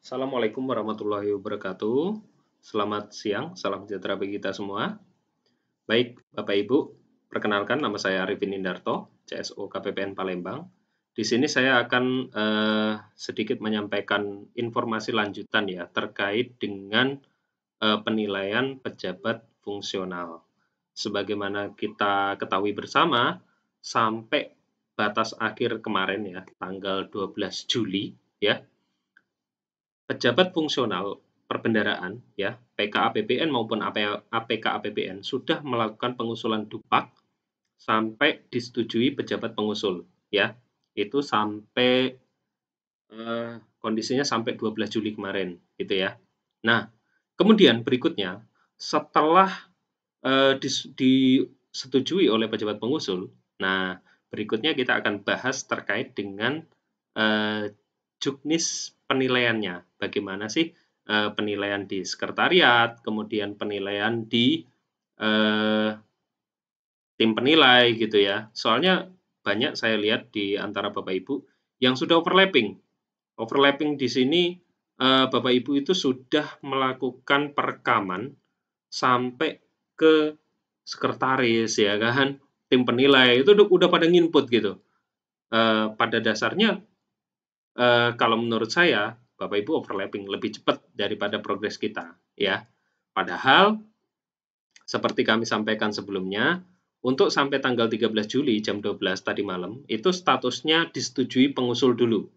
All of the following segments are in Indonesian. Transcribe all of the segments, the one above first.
Assalamualaikum warahmatullahi wabarakatuh. Selamat siang, salam sejahtera bagi kita semua. Baik, Bapak Ibu, perkenalkan nama saya Arifin Indarto, CSO KPPN Palembang. Di sini saya akan sedikit menyampaikan informasi lanjutan ya terkait dengan penilaian pejabat fungsional. Sebagaimana kita ketahui bersama, sampai batas akhir kemarin ya, tanggal 12 Juli ya, pejabat fungsional perbendaraan ya, PK-APBN maupun APK-APBN sudah melakukan pengusulan DUPAK sampai disetujui pejabat pengusul ya. Itu sampai kondisinya sampai 12 Juli kemarin gitu ya. Nah, kemudian berikutnya setelah disetujui oleh pejabat pengusul, nah berikutnya kita akan bahas terkait dengan juknis penilaiannya. Bagaimana sih penilaian di sekretariat, kemudian penilaian di tim penilai gitu ya. Soalnya banyak saya lihat di antara Bapak Ibu yang sudah overlapping. Overlapping di sini Bapak Ibu itu sudah melakukan perekaman sampai ke sekretaris ya kan, tim penilai itu udah pada nginput gitu. Pada dasarnya kalau menurut saya Bapak Ibu overlapping lebih cepat daripada progres kita ya. Padahal seperti kami sampaikan sebelumnya, untuk sampai tanggal 13 Juli jam 12 tadi malam itu statusnya disetujui pengusul dulu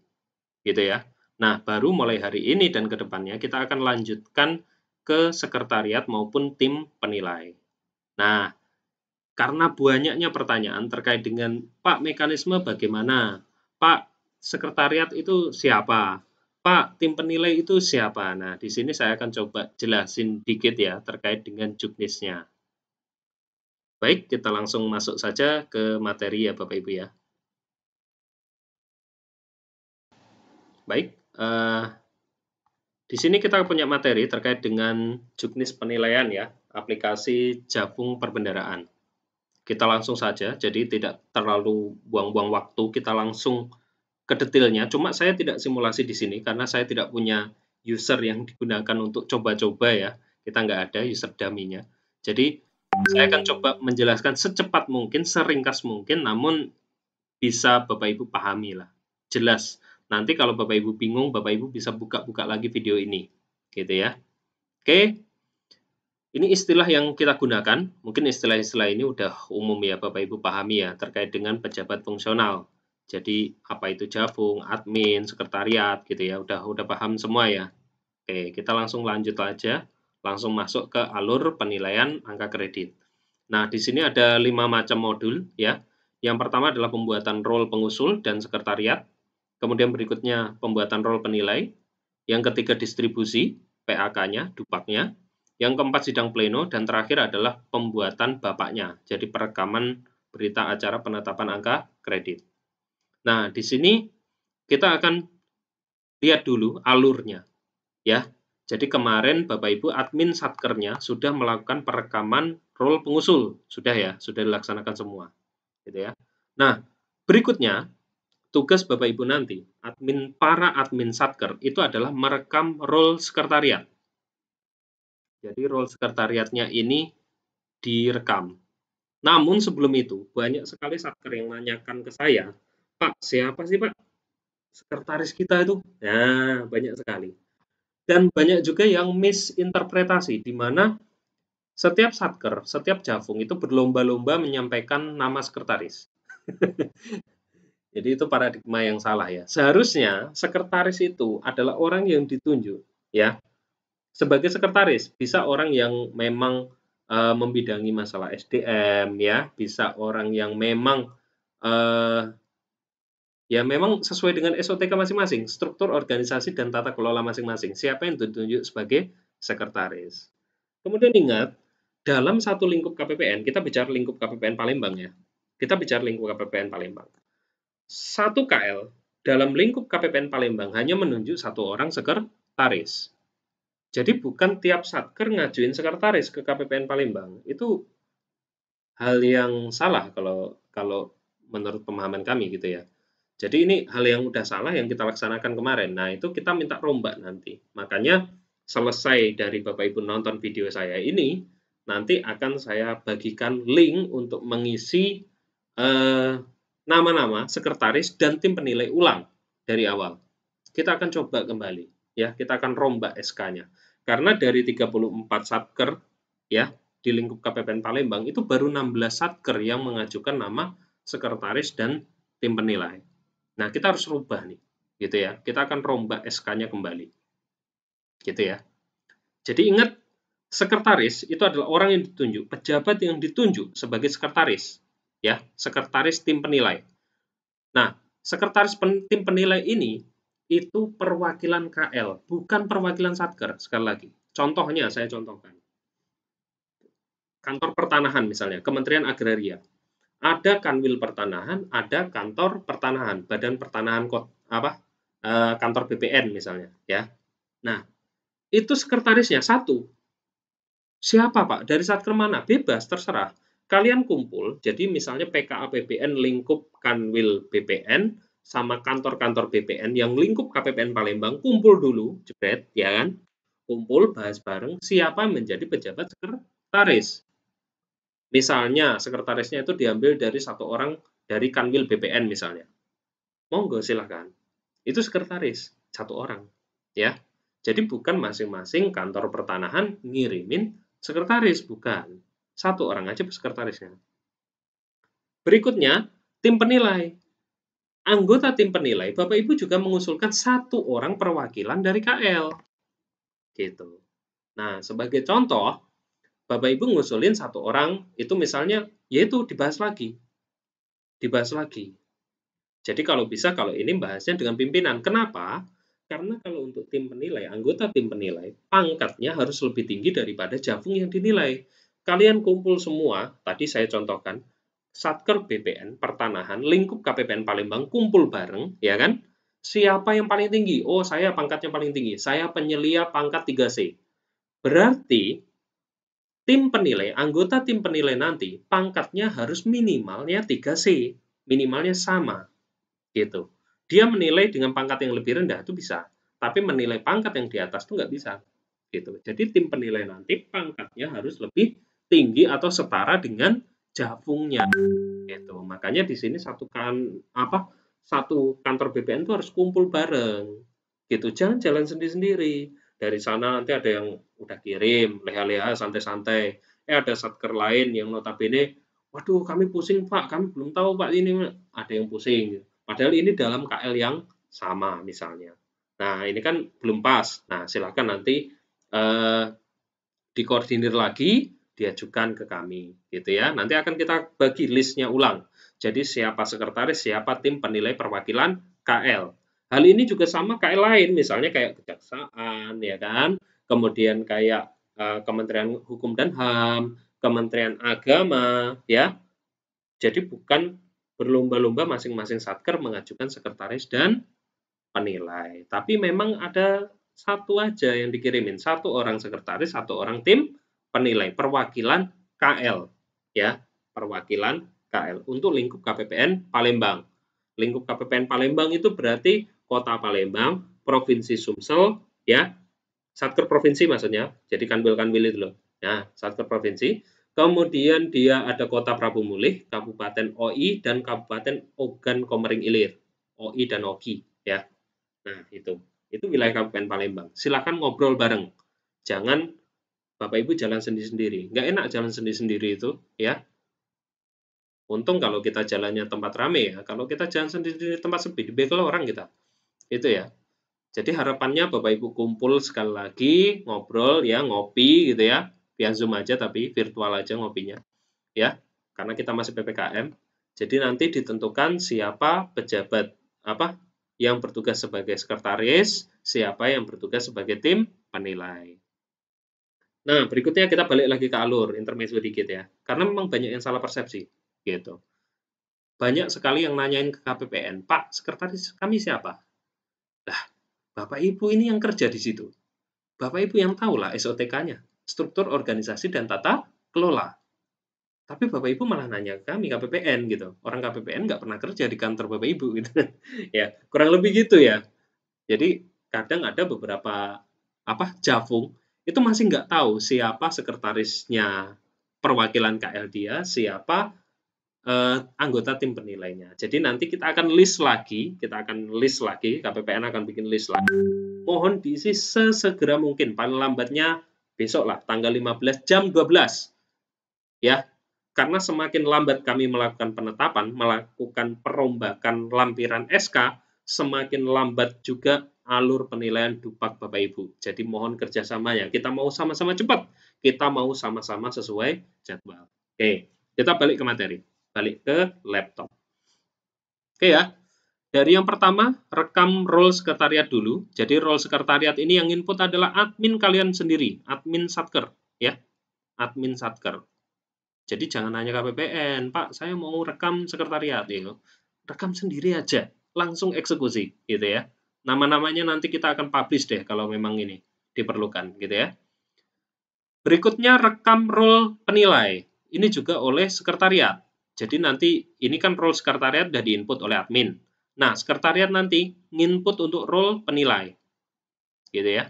gitu ya. Nah, baru mulai hari ini dan ke depannya kita akan lanjutkan ke sekretariat maupun tim penilai. Nah, karena banyaknya pertanyaan terkait dengan Pak mekanisme bagaimana? Pak sekretariat itu siapa? Pak tim penilai itu siapa? Nah, di sini saya akan coba jelasin dikit ya terkait dengan juknisnya. Baik, kita langsung masuk saja ke materi ya Bapak Ibu ya. Baik, di sini kita punya materi terkait dengan juknis penilaian ya, aplikasi Jabung Perbendaraan. Kita langsung saja, jadi tidak terlalu buang-buang waktu, kita langsung ke detailnya. Cuma saya tidak simulasi di sini karena saya tidak punya user yang digunakan untuk coba-coba ya. Kita nggak ada user dummy-nya. Jadi saya akan coba menjelaskan secepat mungkin, seringkas mungkin, namun bisa Bapak Ibu pahami lah. Jelas. Nanti kalau Bapak Ibu bingung, Bapak Ibu bisa buka-buka lagi video ini. Gitu ya. Oke. Ini istilah yang kita gunakan, mungkin istilah-istilah ini udah umum ya Bapak Ibu pahami ya, terkait dengan pejabat fungsional. Jadi apa itu Jabung, admin, sekretariat gitu ya, udah paham semua ya. Oke, kita langsung lanjut aja, langsung masuk ke alur penilaian angka kredit. Nah, di sini ada 5 macam modul ya. Yang pertama adalah pembuatan role pengusul dan sekretariat. Kemudian berikutnya pembuatan role penilai. Yang ketiga distribusi, PAK-nya, DUPAK-nya. Yang keempat sidang pleno, dan terakhir adalah pembuatan bapaknya, jadi perekaman berita acara penetapan angka kredit. Nah, di sini kita akan lihat dulu alurnya, ya. Jadi kemarin Bapak Ibu admin satkernya sudah melakukan perekaman role pengusul, sudah ya, sudah dilaksanakan semua, gitu ya. Nah, berikutnya tugas Bapak Ibu nanti, para admin satker itu adalah merekam role sekretariat. Jadi role sekretariatnya ini direkam. Namun sebelum itu, banyak sekali satker yang menanyakan ke saya, Pak, siapa sih Pak sekretaris kita itu? Nah, banyak sekali. Dan banyak juga yang misinterpretasi, di mana setiap satker, setiap javung itu berlomba-lomba menyampaikan nama sekretaris. Jadi itu paradigma yang salah ya. Seharusnya sekretaris itu adalah orang yang ditunjuk ya sebagai sekretaris. Bisa orang yang memang membidangi masalah SDM ya, bisa orang yang memang ya memang sesuai dengan SOTK masing-masing, struktur organisasi dan tata kelola masing-masing. Siapa yang ditunjuk sebagai sekretaris? Kemudian ingat, dalam satu lingkup KPPN, kita bicara lingkup KPPN Palembang ya. Kita bicara lingkup KPPN Palembang. Satu KL dalam lingkup KPPN Palembang hanya menunjuk satu orang sekretaris. Jadi bukan tiap satker ngajuin sekretaris ke KPPN Palembang. Itu hal yang salah kalau menurut pemahaman kami gitu ya. Jadi ini hal yang udah salah yang kita laksanakan kemarin. Nah, itu kita minta rombak nanti. Makanya selesai dari Bapak Ibu nonton video saya ini, nanti akan saya bagikan link untuk mengisi nama-nama sekretaris dan tim penilai ulang dari awal. Kita akan coba kembali, ya. Kita akan rombak SK-nya. Karena dari 34 satker, ya, di lingkup KPPN Palembang itu baru 16 satker yang mengajukan nama sekretaris dan tim penilai. Nah, kita harus rubah nih, gitu ya. Kita akan rombak SK-nya kembali, gitu ya. Jadi ingat, sekretaris itu adalah orang yang ditunjuk, pejabat yang ditunjuk sebagai sekretaris, ya, sekretaris tim penilai. Nah, sekretaris tim penilai ini itu perwakilan KL, bukan perwakilan Satker. Sekali lagi, contohnya saya contohkan. Kantor Pertanahan misalnya, Kementerian Agraria. Ada Kanwil Pertanahan, ada Kantor Pertanahan, Badan Pertanahan kantor BPN misalnya, ya. Nah, itu sekretarisnya satu. Siapa, Pak? Dari Satker mana? Bebas, terserah. Kalian kumpul, jadi misalnya PKA BPN lingkup Kanwil BPN sama kantor-kantor BPN yang lingkup KPPN Palembang, kumpul dulu, jebret, ya kan? Kumpul, bahas bareng, siapa menjadi pejabat sekretaris. Misalnya, sekretarisnya itu diambil dari satu orang dari Kanwil BPN misalnya. Monggo, silahkan. Itu sekretaris, satu orang. Ya, jadi bukan masing-masing kantor pertanahan ngirimin sekretaris, bukan. Satu orang aja sekretarisnya. Berikutnya, tim penilai. Anggota tim penilai, Bapak Ibu juga mengusulkan satu orang perwakilan dari KL. Gitu. Nah, sebagai contoh, Bapak Ibu ngusulin satu orang, itu misalnya, yaitu dibahas lagi. Dibahas lagi. Jadi kalau bisa, kalau ini bahasnya dengan pimpinan. Kenapa? Karena kalau untuk tim penilai, anggota tim penilai, pangkatnya harus lebih tinggi daripada Javung yang dinilai. Kalian kumpul semua, tadi saya contohkan, Satker BPN, Pertanahan, lingkup KPPN Palembang, kumpul bareng, ya kan? Siapa yang paling tinggi? Oh, saya pangkatnya paling tinggi. Saya penyelia pangkat 3C. Berarti, tim penilai, anggota tim penilai nanti, pangkatnya harus minimalnya 3C. Minimalnya sama. Gitu. Dia menilai dengan pangkat yang lebih rendah itu bisa, tapi menilai pangkat yang di atas itu nggak bisa. Gitu. Jadi tim penilai nanti pangkatnya harus lebih tinggi atau setara dengan Javungnya. Gitu. Makanya di sini satu kantor BPN itu harus kumpul bareng. Gitu. Jangan jalan sendiri-sendiri. Dari sana nanti ada yang udah kirim, leha-leha, santai-santai. Ada satker lain yang notabene, waduh kami pusing Pak, kami belum tahu Pak ini. Ada yang pusing. Padahal ini dalam KL yang sama misalnya. Nah, ini kan belum pas. Nah, silakan nanti dikoordinir lagi, diajukan ke kami, gitu ya. Nanti akan kita bagi listnya ulang. Jadi siapa sekretaris, siapa tim penilai perwakilan KL. Hal ini juga sama KL lain, misalnya kayak kejaksaan, ya kan. Kemudian kayak Kementerian Hukum dan HAM, Kementerian Agama, ya. Jadi bukan berlomba-lomba masing-masing satker mengajukan sekretaris dan penilai. Tapi memang ada satu aja yang dikirimin, satu orang sekretaris, satu orang tim penilai, perwakilan KL, ya, perwakilan KL untuk lingkup KPPN Palembang. Lingkup KPPN Palembang itu berarti Kota Palembang, Provinsi Sumsel, ya, Satker Provinsi maksudnya, jadi kanwil-kanwil itu loh. Nah, Satker Provinsi. Kemudian dia ada Kota Prabu Mulih, Kabupaten OI, dan Kabupaten Ogan Komering Ilir. OI dan OGI, ya. Nah, itu wilayah Kabupaten Palembang. Silakan ngobrol bareng. Jangan Bapak Ibu jalan sendiri-sendiri. Nggak enak jalan sendiri-sendiri itu, ya. Untung kalau kita jalannya tempat rame ya. Kalau kita jalan sendiri di tempat sepi, dibekel orang kita. Itu ya. Jadi harapannya Bapak Ibu kumpul sekali lagi, ngobrol ya, ngopi gitu ya. Via Zoom aja tapi virtual aja ngopinya. Ya. Karena kita masih PPKM. Jadi nanti ditentukan siapa pejabat yang bertugas sebagai sekretaris, siapa yang bertugas sebagai tim penilai. Nah, berikutnya kita balik lagi ke alur, intermezzo dikit ya. Karena memang banyak yang salah persepsi, gitu. Banyak sekali yang nanyain ke KPPN, Pak, sekretaris kami siapa? Lah, Bapak Ibu ini yang kerja di situ. Bapak Ibu yang tahu lah SOTK-nya, struktur organisasi dan tata kelola. Tapi Bapak Ibu malah nanya ke kami KPPN gitu. Orang KPPN nggak pernah kerja di kantor Bapak Ibu gitu. Ya, kurang lebih gitu ya. Jadi kadang ada beberapa Javung itu masih nggak tahu siapa sekretarisnya perwakilan KL dia, siapa anggota tim penilainya. Jadi nanti kita akan list lagi, KPPN akan bikin list lagi. Mohon diisi sesegera mungkin, paling lambatnya besok lah, tanggal 15 jam 12. Ya, karena semakin lambat kami melakukan penetapan, melakukan perombakan lampiran SK, semakin lambat juga alur penilaian Dupak Bapak Ibu. Jadi mohon kerjasamanya. Kita mau sama-sama cepat. Kita mau sama-sama sesuai jadwal. Oke, kita balik ke materi. Balik ke laptop. Oke ya. Dari yang pertama, rekam role sekretariat dulu. Jadi role sekretariat ini yang input adalah admin kalian sendiri, admin Satker. Ya, admin Satker. Jadi jangan hanya KPPN, Pak, saya mau rekam sekretariat, gitu. Rekam sendiri aja, langsung eksekusi, gitu ya. Nama-namanya nanti kita akan publish deh kalau memang ini diperlukan, gitu ya. Berikutnya rekam role penilai. Ini juga oleh sekretariat. Jadi nanti ini kan role sekretariat sudah diinput oleh admin. Nah, sekretariat nanti nginput untuk role penilai, gitu ya.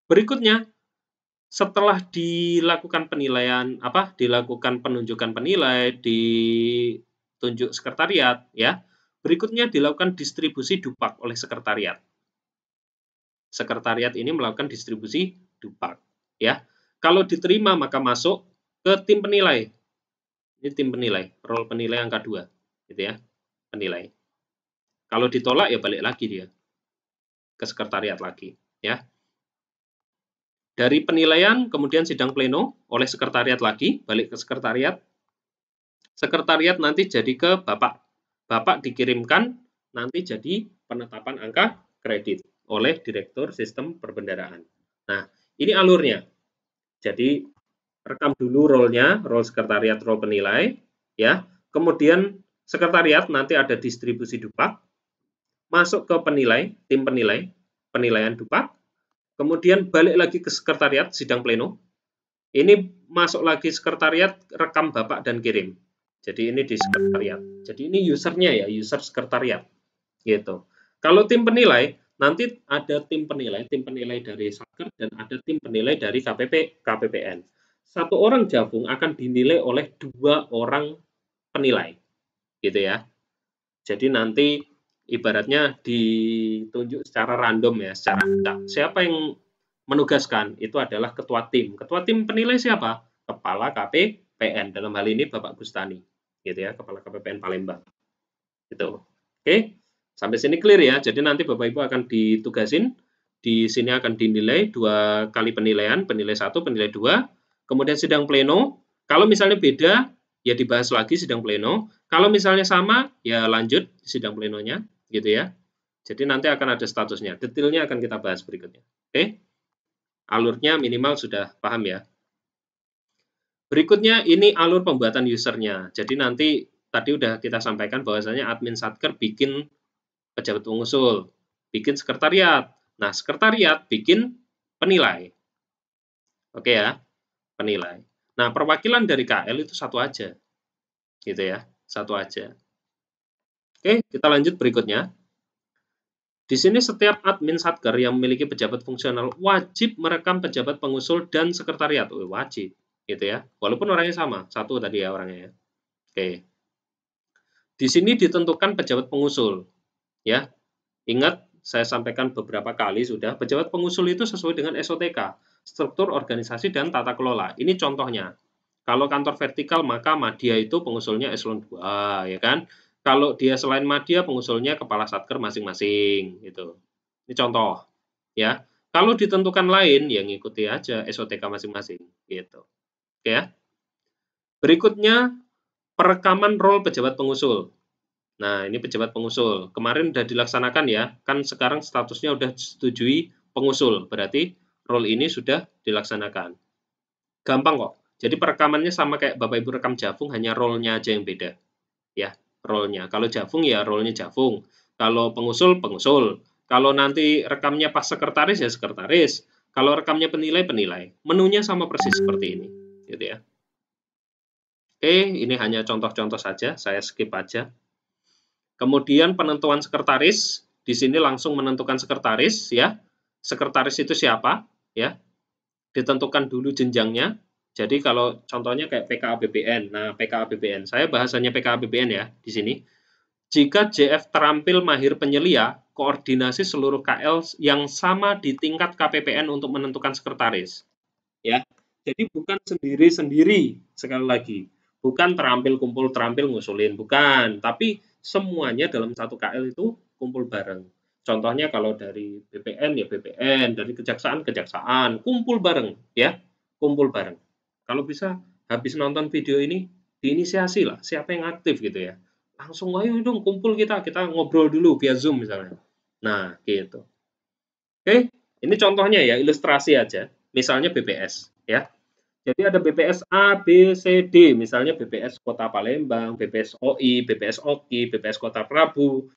Berikutnya setelah dilakukan penilaian dilakukan penunjukan penilai, ditunjuk sekretariat ya. Berikutnya dilakukan distribusi Dupak oleh sekretariat. Sekretariat ini melakukan distribusi Dupak ya. Kalau diterima maka masuk ke tim penilai. Ini tim penilai, role penilai angka 2 gitu ya. Penilai. Kalau ditolak ya balik lagi dia ke sekretariat lagi ya. Dari penilaian, kemudian sidang pleno oleh sekretariat lagi, balik ke sekretariat. Sekretariat nanti jadi ke Bapak. Bapak dikirimkan nanti jadi penetapan angka kredit oleh Direktur Sistem Perbendaraan. Nah, ini alurnya. Jadi, rekam dulu role-nya, role sekretariat, role penilai. Ya. Kemudian, sekretariat nanti ada distribusi Dupak. Masuk ke penilai, tim penilai, penilaian Dupak. Kemudian balik lagi ke sekretariat, sidang pleno. Ini masuk lagi sekretariat, rekam Bapak dan kirim. Jadi ini di sekretariat. Jadi ini usernya ya, user sekretariat. Gitu. Kalau tim penilai, nanti ada tim penilai dari Satker dan ada tim penilai dari KPPN. Satu orang Javung akan dinilai oleh 2 orang penilai. Gitu ya. Jadi nanti ibaratnya ditunjuk secara random ya, secara acak. Siapa yang menugaskan? Itu adalah ketua tim. Ketua tim penilai siapa? Kepala KPPN. Dalam hal ini Bapak Gustani. Gitu ya, Kepala KPPN Palembang. Gitu. Oke, sampai sini clear ya. Jadi nanti Bapak Ibu akan ditugasin. Di sini akan dinilai 2 kali penilaian, penilai 1, penilai 2. Kemudian sidang pleno. Kalau misalnya beda, ya dibahas lagi sidang pleno. Kalau misalnya sama, ya lanjut sidang plenonya, gitu ya. Jadi nanti akan ada statusnya. Detailnya akan kita bahas berikutnya. Oke? Alurnya minimal sudah paham ya. Berikutnya ini alur pembuatan usernya. Jadi nanti tadi udah kita sampaikan bahwasanya admin Satker bikin pejabat pengusul, bikin sekretariat. Nah, sekretariat bikin penilai. Oke ya, penilai. Nah, perwakilan dari KL itu satu aja. Gitu ya, satu aja. Oke, kita lanjut berikutnya. Di sini setiap admin Satker yang memiliki pejabat fungsional wajib merekam pejabat pengusul dan sekretariat. Oh, wajib, gitu ya. Walaupun orangnya sama, satu tadi ya orangnya ya. Oke. Di sini ditentukan pejabat pengusul. Ya, ingat saya sampaikan beberapa kali sudah, pejabat pengusul itu sesuai dengan SOTK, struktur organisasi dan tata kelola. Ini contohnya. Kalau kantor vertikal maka madya itu pengusulnya eselon 2, ya kan? Kalau dia selain madya, pengusulnya kepala satker masing-masing, gitu. Ini contoh, ya. Kalau ditentukan lain, ya ngikuti aja SOTK masing-masing, gitu. Oke ya. Berikutnya, perekaman role pejabat pengusul. Nah, ini pejabat pengusul. Kemarin sudah dilaksanakan ya, kan sekarang statusnya sudah disetujui pengusul, berarti role ini sudah dilaksanakan. Gampang kok. Jadi perekamannya sama kayak Bapak Ibu rekam Javung, hanya role-nya aja yang beda. Ya, role-nya. Kalau Javung ya role-nya Javung. Kalau pengusul, pengusul. Kalau nanti rekamnya pas sekretaris ya sekretaris. Kalau rekamnya penilai, penilai. Menunya sama persis seperti ini, gitu ya. Oke, ini hanya contoh-contoh saja, saya skip aja. Kemudian penentuan sekretaris, di sini langsung menentukan sekretaris ya. Sekretaris itu siapa? Ya, ditentukan dulu jenjangnya. Jadi kalau contohnya kayak PKABBN. Nah, PKABBN, saya bahasanya PKABBN ya di sini. Jika JF terampil mahir penyelia, koordinasi seluruh KL yang sama di tingkat KPPN untuk menentukan sekretaris. Ya, jadi bukan sendiri-sendiri sekali lagi. Bukan terampil kumpul terampil ngusulin, bukan. Tapi semuanya dalam satu KL itu kumpul bareng. Contohnya kalau dari BPN ya BPN, dari kejaksaan kejaksaan, kumpul bareng ya, kumpul bareng. Kalau bisa habis nonton video ini diinisiasi lah, siapa yang aktif gitu ya. Langsung ayo dong kumpul kita ngobrol dulu via Zoom misalnya. Nah, gitu. Oke, ini contohnya ya, ilustrasi aja. Misalnya BPS ya. Jadi ada BPS A, B, C, D, misalnya BPS Kota Palembang, BPS OI, BPS OKI, BPS Kota Prabu,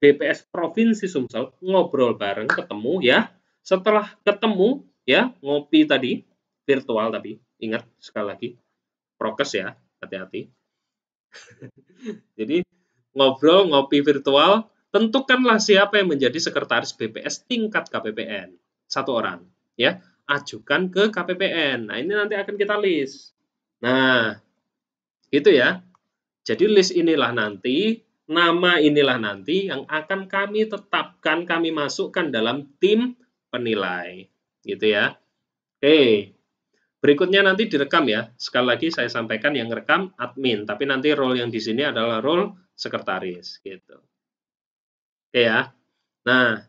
BPS Provinsi Sumsel, ngobrol bareng, ketemu ya. Setelah ketemu ya, ngopi tadi, virtual tapi, ingat sekali lagi, prokes ya, hati-hati. Jadi ngobrol, ngopi virtual, tentukanlah siapa yang menjadi sekretaris BPS tingkat KPPN. Satu orang ya, ajukan ke KPPN. Nah, ini nanti akan kita list. Nah, gitu ya. Jadi list inilah nanti, nama inilah nanti yang akan kami tetapkan, kami masukkan dalam tim penilai. Gitu ya. Oke. Berikutnya nanti direkam ya. Sekali lagi saya sampaikan yang rekam admin, tapi nanti role yang di sini adalah role sekretaris gitu. Oke ya. Nah,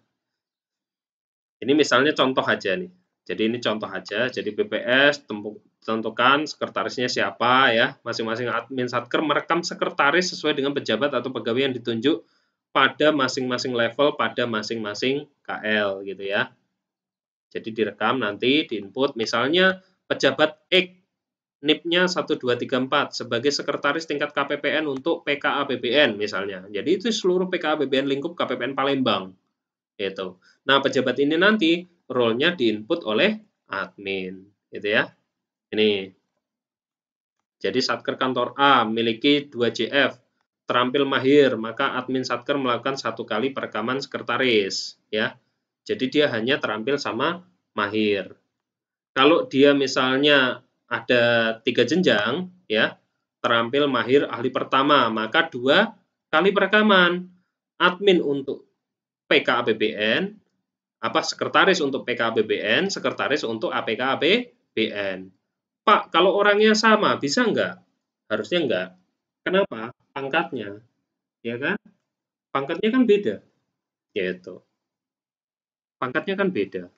ini misalnya contoh aja nih. Jadi ini contoh aja. Jadi BPS tentukan sekretarisnya siapa ya. Masing-masing admin satker merekam sekretaris sesuai dengan pejabat atau pegawai yang ditunjuk pada masing-masing level pada masing-masing KL gitu ya. Jadi direkam nanti diinput misalnya pejabat X NIP-nya 1234 sebagai sekretaris tingkat KPPN untuk PKABBN misalnya. Jadi itu seluruh PKABBN lingkup KPPN Palembang. Gitu. Nah, pejabat ini nanti role-nya diinput oleh admin, gitu ya. Ini. Jadi Satker kantor A memiliki 2 JF, terampil mahir, maka admin Satker melakukan 1 kali perekaman sekretaris, ya. Jadi dia hanya terampil sama mahir. Kalau dia misalnya ada 3 jenjang, ya, terampil mahir ahli pertama, maka 2 kali perekaman. Admin untuk PKABBN, sekretaris untuk PKABBN, sekretaris untuk APKABBN. Pak, kalau orangnya sama, bisa enggak? Harusnya enggak. Kenapa? Pangkatnya, ya kan? Pangkatnya kan beda, gitu. Pangkatnya kan beda.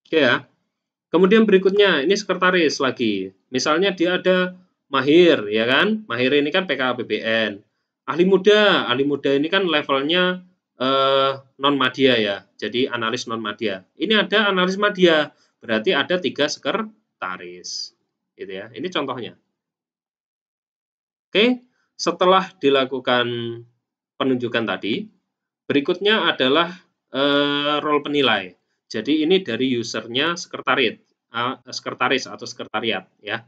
Oke ya. Kemudian berikutnya, ini sekretaris lagi. Misalnya dia ada mahir, ya kan? Mahir ini kan PKABBN. Ahli muda ini kan levelnya non madya ya. Jadi analis non madya. Ini ada analis madya, berarti ada 3 sekretaris. Gitu ya. Ini contohnya. Oke, setelah dilakukan penunjukan tadi, berikutnya adalah role penilai. Jadi ini dari usernya sekretaris atau sekretariat ya.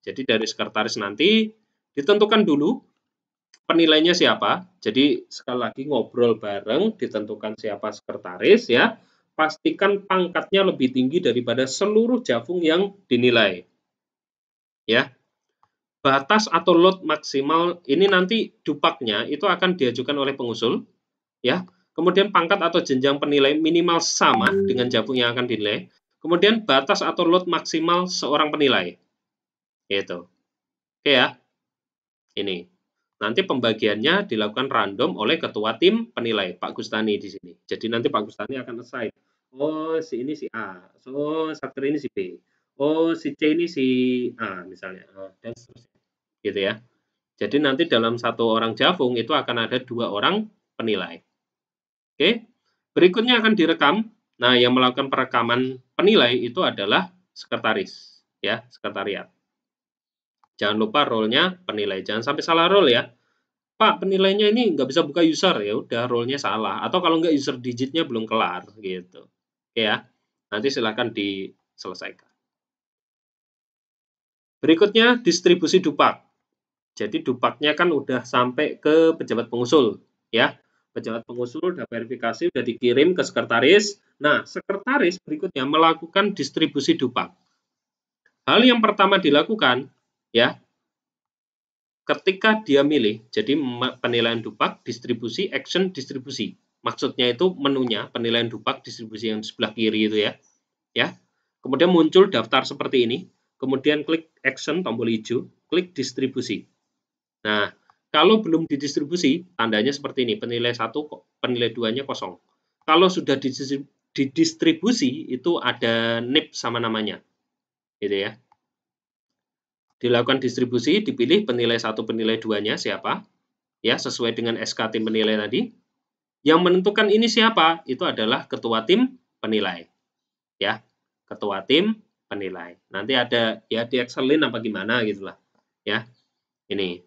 Jadi dari sekretaris nanti ditentukan dulu penilainya siapa. Jadi sekali lagi ngobrol bareng, ditentukan siapa sekretaris ya. Pastikan pangkatnya lebih tinggi daripada seluruh javung yang dinilai. Ya. Batas atau load maksimal ini nanti dupaknya itu akan diajukan oleh pengusul ya. Kemudian pangkat atau jenjang penilai minimal sama dengan javung yang akan dinilai. Kemudian batas atau load maksimal seorang penilai. Gitu. Oke ya. Ini. Nanti pembagiannya dilakukan random oleh ketua tim penilai, Pak Gustani di sini. Jadi nanti Pak Gustani akan assign. Oh, si ini si A. So, satker ini si B. Oh, si C ini si A misalnya. Dan seterusnya. Gitu ya. Jadi nanti dalam satu orang javung itu akan ada 2 orang penilai. Oke. Berikutnya akan direkam. Nah, yang melakukan perekaman penilai itu adalah sekretaris, ya, sekretariat. Jangan lupa role-nya penilai. Jangan sampai salah role ya. Pak, penilainya ini nggak bisa buka user, ya udah role-nya salah. Atau kalau nggak user digitnya belum kelar, gitu. Oke ya. Nanti silakan diselesaikan. Berikutnya distribusi dupak. Jadi dupaknya kan udah sampai ke pejabat pengusul, ya. Pejabat pengusul udah verifikasi, udah dikirim ke sekretaris. Nah, sekretaris berikutnya melakukan distribusi dupak. Hal yang pertama dilakukan, ya, ketika dia milih, jadi penilaian dupak, distribusi, action, distribusi. Maksudnya itu menunya penilaian dupak, distribusi yang sebelah kiri itu ya. Ya. Kemudian muncul daftar seperti ini. Kemudian klik action, tombol hijau, klik distribusi. Nah, kalau belum didistribusi, tandanya seperti ini, penilai 1, penilai 2-nya kosong. Kalau sudah didistribusi, itu ada NIP sama namanya. Gitu ya. Dilakukan distribusi, dipilih penilai 1, penilai 2-nya siapa, ya, sesuai dengan SK tim penilai tadi. Yang menentukan ini siapa? Itu adalah ketua tim penilai. Ya, ketua tim penilai. Nanti ada ya di Excelin apa gimana gitulah. Ya. Ini.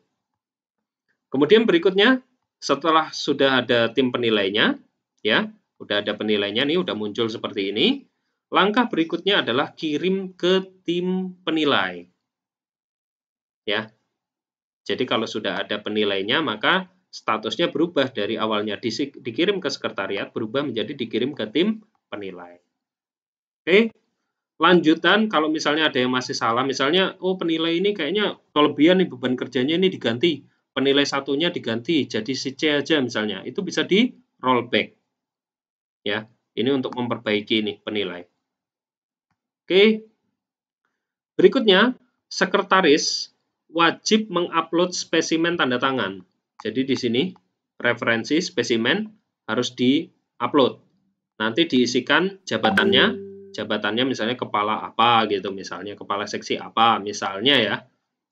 Kemudian berikutnya, setelah sudah ada tim penilainya, ya, udah ada penilainya nih, udah muncul seperti ini. Langkah berikutnya adalah kirim ke tim penilai. Ya. Jadi kalau sudah ada penilainya, maka statusnya berubah dari awalnya dikirim ke sekretariat, berubah menjadi dikirim ke tim penilai. Oke. Lanjutan, kalau misalnya ada yang masih salah, misalnya, oh penilai ini kayaknya kelebihan nih, beban kerjanya ini diganti, penilai satunya diganti, jadi si C aja misalnya, itu bisa di rollback. Ya, ini untuk memperbaiki nih penilai. Oke, berikutnya, sekretaris wajib mengupload spesimen tanda tangan. Jadi di sini, referensi spesimen harus di-upload. Nanti diisikan jabatannya misalnya kepala apa gitu, misalnya kepala seksi apa misalnya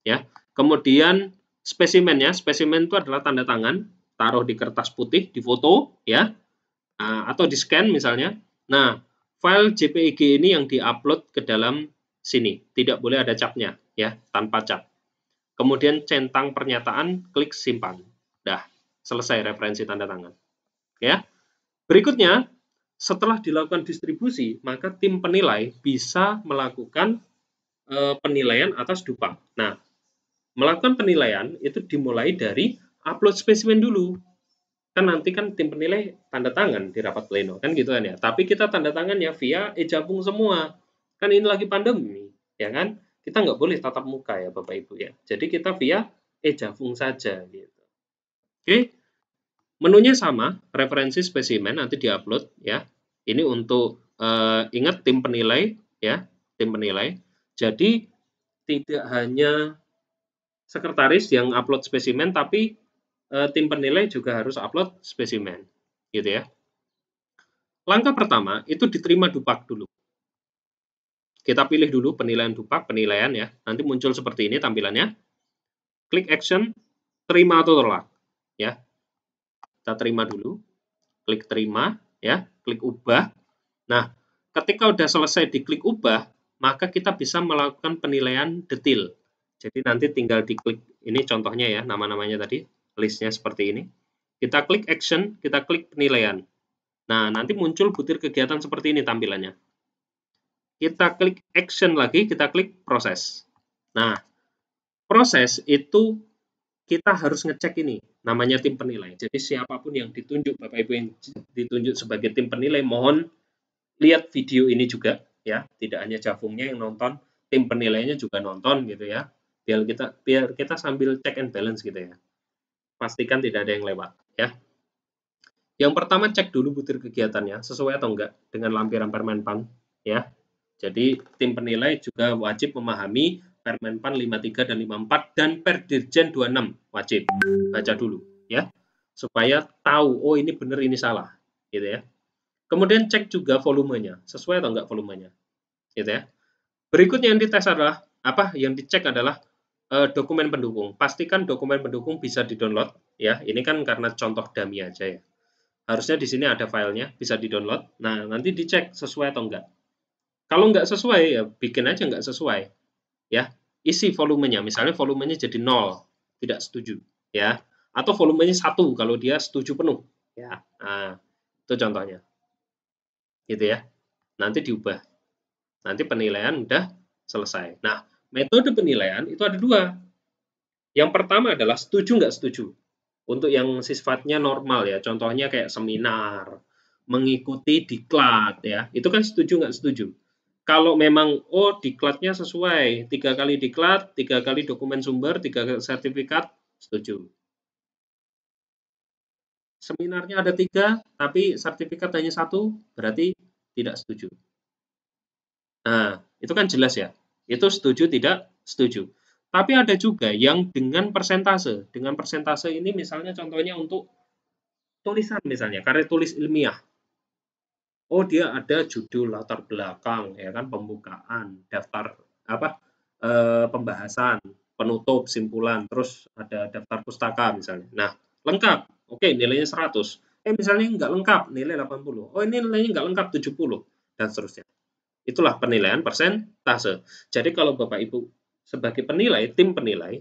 ya. Kemudian spesimen itu adalah tanda tangan, taruh di kertas putih, difoto ya, atau di scan misalnya. Nah, file JPEG ini yang diupload ke dalam sini, tidak boleh ada capnya ya, tanpa cap. Kemudian centang pernyataan, klik simpan. Dah, selesai referensi tanda tangan. Ya. Berikutnya, setelah dilakukan distribusi, maka tim penilai bisa melakukan penilaian atas dupak. Nah, melakukan penilaian itu dimulai dari upload spesimen dulu. Kan nanti kan tim penilai tanda tangan di rapat pleno, kan gitu kan ya. Tapi kita tanda tangannya via e-Jabung semua. Kan ini lagi pandemi, ya kan? Kita nggak boleh tatap muka ya Bapak Ibu ya. Jadi kita via e-Jabung saja gitu. Oke. Menunya sama, referensi spesimen nanti diupload ya. Ini untuk ingat tim penilai ya, tim penilai. Jadi tidak hanya sekretaris yang upload spesimen, tapi tim penilai juga harus upload spesimen, gitu ya. Langkah pertama itu diterima dupak dulu. Kita pilih dulu penilaian dupak, penilaian ya. Nanti muncul seperti ini tampilannya. Klik action, terima atau tolak, ya. Kita terima dulu, klik terima, ya, klik ubah. Nah, ketika udah selesai diklik ubah, maka kita bisa melakukan penilaian detail. Jadi nanti tinggal diklik, ini contohnya ya, nama-namanya tadi, listnya seperti ini. Kita klik action, kita klik penilaian. Nah, nanti muncul butir kegiatan seperti ini tampilannya. Kita klik action lagi, kita klik proses. Nah, proses itu kita harus ngecek ini, namanya tim penilai. Jadi siapapun yang ditunjuk, Bapak Ibu yang ditunjuk sebagai tim penilai, mohon lihat video ini juga ya, tidak hanya Jabungnya yang nonton, tim penilainya juga nonton gitu ya. Biar kita sambil check and balance gitu ya. Pastikan tidak ada yang lewat ya. Yang pertama cek dulu butir kegiatannya sesuai atau enggak dengan lampiran Permenpan ya. Jadi tim penilai juga wajib memahami Permenpan 53 dan 54 dan Perdirjen 26 wajib baca dulu ya, supaya tahu oh ini benar ini salah gitu ya. Kemudian cek juga volumenya, sesuai atau enggak volumenya gitu ya. Berikutnya yang dites adalah apa? Yang dicek adalah dokumen pendukung. Pastikan dokumen pendukung bisa di-download ya. Ini kan karena contoh dummy aja ya. Harusnya di sini ada filenya, bisa di-download. Nah, nanti dicek sesuai atau enggak. Kalau enggak sesuai ya bikin aja enggak sesuai. Ya, isi volumenya, misalnya volumenya jadi 0, tidak setuju, ya. Atau volumenya 1 kalau dia setuju penuh, ya. Nah, itu contohnya. Gitu ya. Nanti diubah. Nanti penilaian udah selesai. Nah, Metode penilaian itu ada dua. Yang pertama adalah setuju nggak setuju. Untuk yang sifatnya normal ya, contohnya kayak seminar, mengikuti diklat ya, itu kan setuju nggak setuju. Kalau memang, oh diklatnya sesuai, 3 kali diklat, 3 kali dokumen sumber, 3 sertifikat, setuju. Seminarnya ada 3, tapi sertifikat hanya 1, berarti tidak setuju. Nah, itu kan jelas ya. Itu setuju, tidak setuju. Tapi ada juga yang dengan persentase. Dengan persentase ini misalnya contohnya untuk tulisan misalnya, karya tulis ilmiah. Oh, dia ada judul, latar belakang, ya kan, pembukaan, daftar apa pembahasan, penutup, simpulan, terus ada daftar pustaka misalnya. Nah, lengkap. Oke, nilainya 100. Misalnya nggak lengkap, nilai 80. Oh, ini nilainya nggak lengkap, 70 dan seterusnya. Itulah penilaian persentase. Jadi kalau Bapak Ibu sebagai penilai, tim penilai,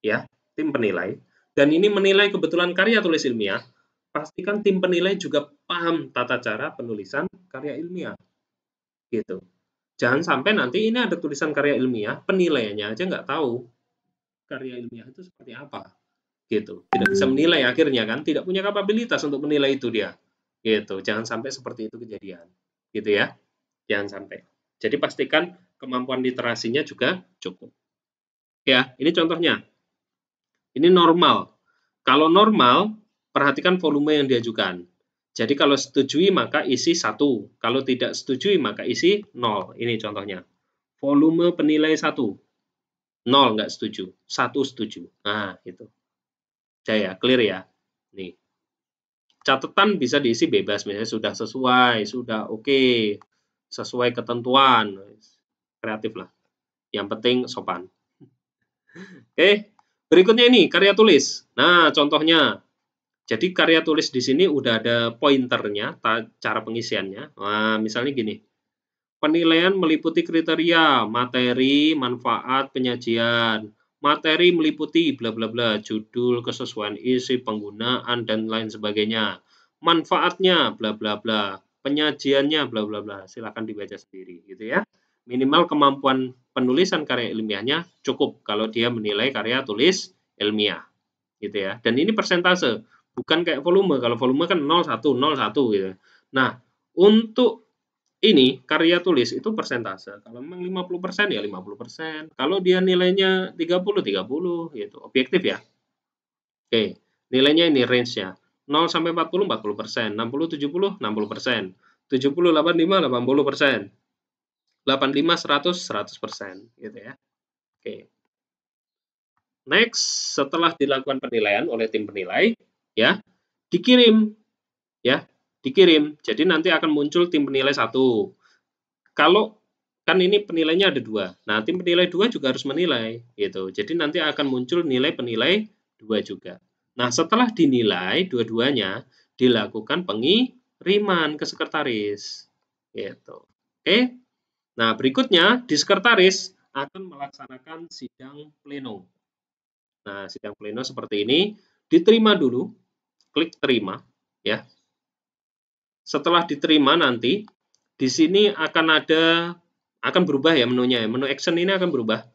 ya, tim penilai, dan ini menilai kebetulan karya tulis ilmiah, pastikan tim penilai juga paham tata cara penulisan karya ilmiah. Gitu. Jangan sampai nanti ini ada tulisan karya ilmiah, penilaiannya aja nggak tahu karya ilmiah itu seperti apa. Gitu. Tidak bisa menilai akhirnya kan, tidak punya kapabilitas untuk menilai itu dia. Gitu. Jangan sampai seperti itu kejadian. Gitu ya. Jangan sampai. Jadi pastikan kemampuan literasinya juga cukup. Ya, ini contohnya. Ini normal. Kalau normal, perhatikan volume yang diajukan. Jadi kalau setujui maka isi 1. Kalau tidak setujui maka isi 0. Ini contohnya. Volume penilai 1. 0 nggak setuju. 1 setuju. Nah, itu. Jaya, clear ya. Nih. Catatan bisa diisi bebas. Misalnya sudah sesuai, sudah oke, sesuai ketentuan. Kreatif lah. Yang penting sopan. Oke. Berikutnya ini, karya tulis. Nah, contohnya. Jadi karya tulis di sini udah ada pointernya, cara pengisiannya. Nah, misalnya gini. Penilaian meliputi kriteria, materi, manfaat, penyajian. Materi meliputi bla bla bla, judul, kesesuaian isi, penggunaan, dan lain sebagainya. Manfaatnya bla bla bla, penyajiannya bla bla bla. Silakan dibaca sendiri gitu ya. Minimal kemampuan penulisan karya ilmiahnya cukup kalau dia menilai karya tulis ilmiah gitu ya. Dan ini persentase, bukan kayak volume. Kalau volume kan 01, 01 gitu. Nah, untuk ini karya tulis itu persentase. Kalau memang 50% ya 50%. Kalau dia nilainya 30, 30 gitu. Objektif ya. Oke, nilainya ini range-nya. 0 sampai 40, 40%. 60, 70, 60%. 70, 85, 80%. 85, 100, 100%. Gitu ya. Oke. Next, setelah dilakukan penilaian oleh tim penilai, ya, dikirim. Ya, dikirim. Jadi nanti akan muncul tim penilai 1. Kalau kan ini penilainya ada 2. Nah, tim penilai 2 juga harus menilai gitu. Jadi nanti akan muncul nilai penilai 2 juga. Nah, setelah dinilai dua-duanya dilakukan pengiriman ke sekretaris. Gitu. Oke. Nah, berikutnya di sekretaris akan melaksanakan sidang pleno. Nah, sidang pleno seperti ini diterima dulu, klik terima ya. Setelah diterima nanti di sini akan berubah ya menunya ya. Menu action ini akan berubah.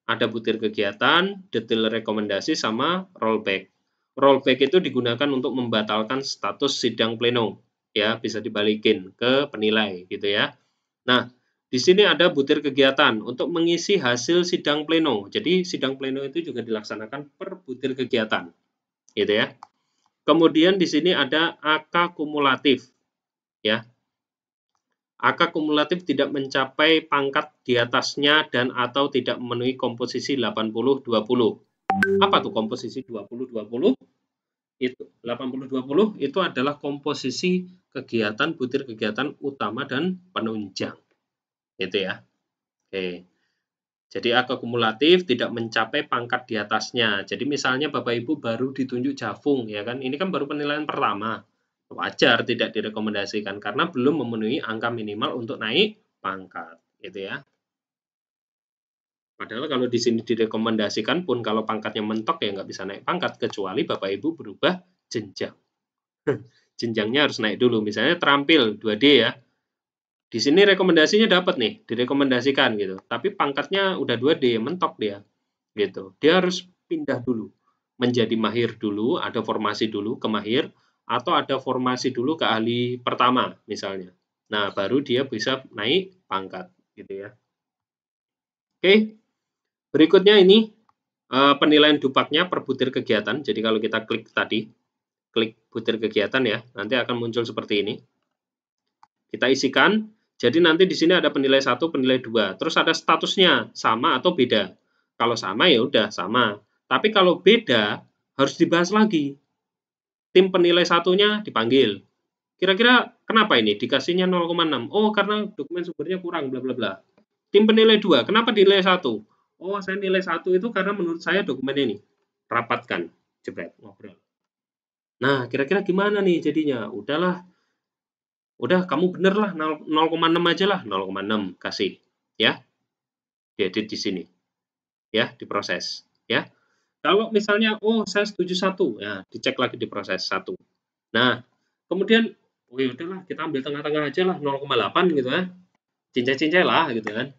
Ada butir kegiatan, detail rekomendasi sama rollback. Rollback itu digunakan untuk membatalkan status sidang pleno ya, bisa dibalikin ke penilai gitu ya. Nah, di sini ada butir kegiatan untuk mengisi hasil sidang pleno. Jadi sidang pleno itu juga dilaksanakan per butir kegiatan gitu ya. Kemudian di sini ada AK kumulatif ya. AK kumulatif tidak mencapai pangkat di atasnya dan atau tidak memenuhi komposisi 80-20. Apa tuh komposisi 20-20? Itu 80-20 itu adalah komposisi kegiatan butir kegiatan utama dan penunjang. Itu ya. Oke. Jadi AK kumulatif tidak mencapai pangkat di atasnya. Jadi misalnya Bapak Ibu baru ditunjuk Javung ya kan. Ini kan baru penilaian pertama. Wajar tidak direkomendasikan karena belum memenuhi angka minimal untuk naik pangkat, gitu ya. Padahal kalau di sini direkomendasikan pun kalau pangkatnya mentok ya nggak bisa naik pangkat kecuali Bapak Ibu berubah jenjang. Jenjangnya harus naik dulu. Misalnya terampil 2D ya. Di sini rekomendasinya dapat nih, direkomendasikan gitu. Tapi pangkatnya udah 2D, mentok dia. Gitu. Dia harus pindah dulu. Menjadi mahir dulu, ada formasi dulu ke mahir, atau ada formasi dulu ke ahli pertama misalnya. Nah, baru dia bisa naik pangkat gitu ya. Oke, berikutnya ini penilaian dupaknya per butir kegiatan. Jadi kalau kita klik tadi, klik butir kegiatan ya, nanti akan muncul seperti ini. Kita isikan, jadi nanti di sini ada penilai 1, penilai 2. Terus ada statusnya, sama atau beda. Kalau sama ya udah sama. Tapi kalau beda, harus dibahas lagi. Tim penilai satunya dipanggil. Kira-kira kenapa ini dikasihnya 0,6? Oh, karena dokumen sumbernya kurang, bla bla bla. Tim penilai 2, kenapa nilai 1? Oh, saya nilai 1 itu karena menurut saya dokumen ini. Rapatkan, jebret, ngobrol. Nah, kira-kira gimana nih jadinya? Udahlah, udah kamu bener lah, 0,6 aja lah, 0,6 kasih. Ya, diedit di sini. Ya, diproses. Ya, kalau misalnya, oh saya setuju 1, ya dicek lagi di proses 1. Nah, kemudian, oh ya udahlah kita ambil tengah-tengah aja lah, 0,8 gitu ya. Cincai-cincai lah gitu kan.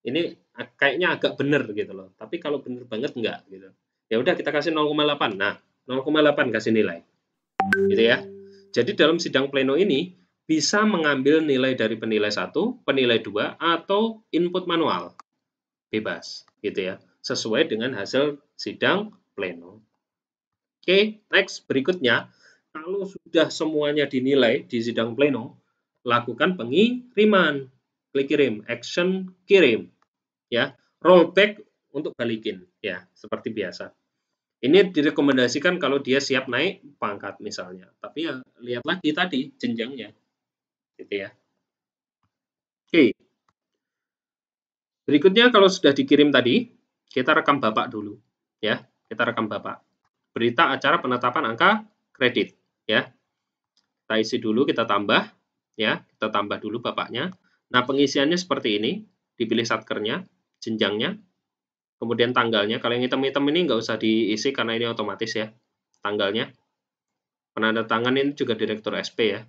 Ini kayaknya agak bener gitu loh. Tapi kalau bener banget enggak gitu. Ya udah kita kasih 0,8. Nah, 0,8 kasih nilai. Gitu ya. Jadi dalam sidang pleno ini bisa mengambil nilai dari penilai 1, penilai 2, atau input manual. Bebas gitu ya. Sesuai dengan hasil sidang pleno. Oke, next berikutnya, kalau sudah semuanya dinilai di sidang pleno, lakukan pengiriman. Klik kirim, action kirim. Ya, rollback untuk balikin. Ya, seperti biasa. Ini direkomendasikan kalau dia siap naik pangkat misalnya. Tapi ya lihat lagi tadi jenjangnya. Gitu ya. Oke. Berikutnya kalau sudah dikirim tadi, kita rekam Bapak dulu. Ya, kita rekam Bapak. Berita acara penetapan angka kredit. Ya, kita isi dulu, kita tambah. Ya, kita tambah dulu Bapaknya. Nah, pengisiannya seperti ini. Dipilih satkernya, jenjangnya, kemudian tanggalnya. Kalau yang hitam-hitam ini nggak usah diisi karena ini otomatis ya. Tanggalnya. Penandatangan ini juga Direktur SP ya.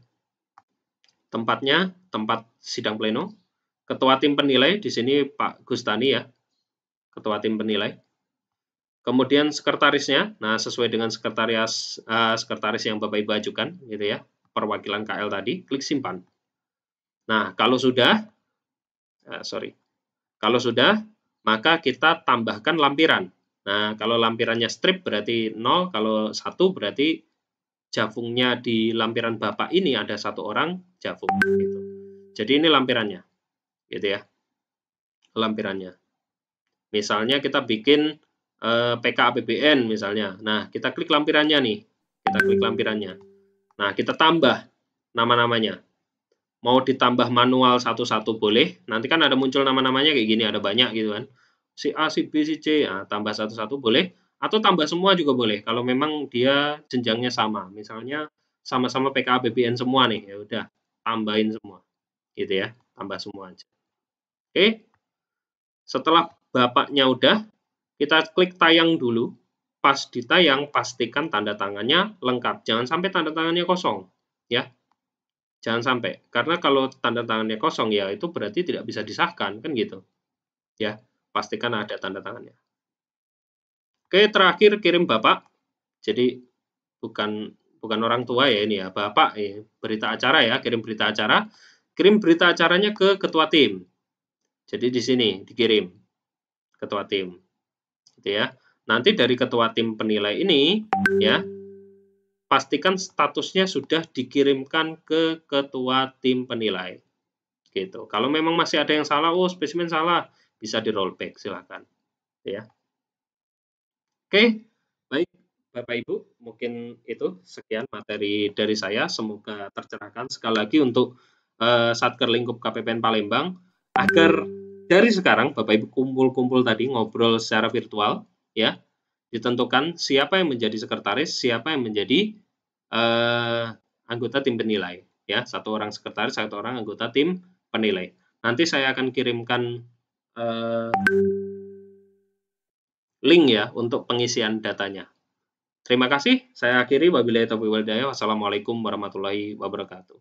Tempatnya, tempat sidang pleno. Ketua tim penilai, di sini Pak Gustani ya. Ketua tim penilai. Kemudian sekretarisnya, nah sesuai dengan sekretaris yang Bapak Ibu ajukan, gitu ya. Perwakilan KL tadi, klik simpan. Nah, kalau sudah, maka kita tambahkan lampiran. Nah, kalau lampirannya strip berarti 0, kalau 1 berarti jafungnya di lampiran Bapak ini ada 1 orang jafung. Gitu. Jadi ini lampirannya, gitu ya. Lampirannya. Misalnya kita bikin PK APBN misalnya. Nah, kita klik lampirannya nih. Kita klik lampirannya. Nah, kita tambah nama-namanya. Mau ditambah manual satu-satu boleh. Nanti kan ada muncul nama-namanya kayak gini, ada banyak gitu kan. Si A, si B, si C, nah, tambah satu-satu boleh. Atau tambah semua juga boleh. Kalau memang dia jenjangnya sama. Misalnya sama-sama PK APBN semua nih, ya udah tambahin semua. Gitu ya, tambah semua aja. Oke. Setelah Bapaknya udah, kita klik tayang dulu. Pas ditayang, pastikan tanda tangannya lengkap. Jangan sampai tanda tangannya kosong. Ya, jangan sampai. Karena kalau tanda tangannya kosong, ya itu berarti tidak bisa disahkan. Kan gitu. Ya, pastikan ada tanda tangannya. Oke, terakhir kirim Bapak. Jadi, bukan orang tua ya ini ya. Bapak, berita acara ya. Kirim berita acara. Kirim berita acaranya ke ketua tim. Jadi di sini dikirim. Ketua tim. Gitu ya. Nanti dari ketua tim penilai ini ya, pastikan statusnya sudah dikirimkan ke ketua tim penilai. Gitu. Kalau memang masih ada yang salah, oh spesimen salah, bisa di rollback silakan. Ya. Oke, baik Bapak Ibu, mungkin itu sekian materi dari saya. Semoga tercerahkan. Sekali lagi untuk Satker Lingkup KPPN Palembang, agar dari sekarang Bapak Ibu kumpul-kumpul tadi ngobrol secara virtual, ya, ditentukan siapa yang menjadi sekretaris, siapa yang menjadi anggota tim penilai, ya, 1 orang sekretaris, 1 orang anggota tim penilai. Nanti saya akan kirimkan link ya untuk pengisian datanya. Terima kasih. Saya akhiri. Wabillahi taufiq wal hidayah. Wassalamualaikum warahmatullahi wabarakatuh.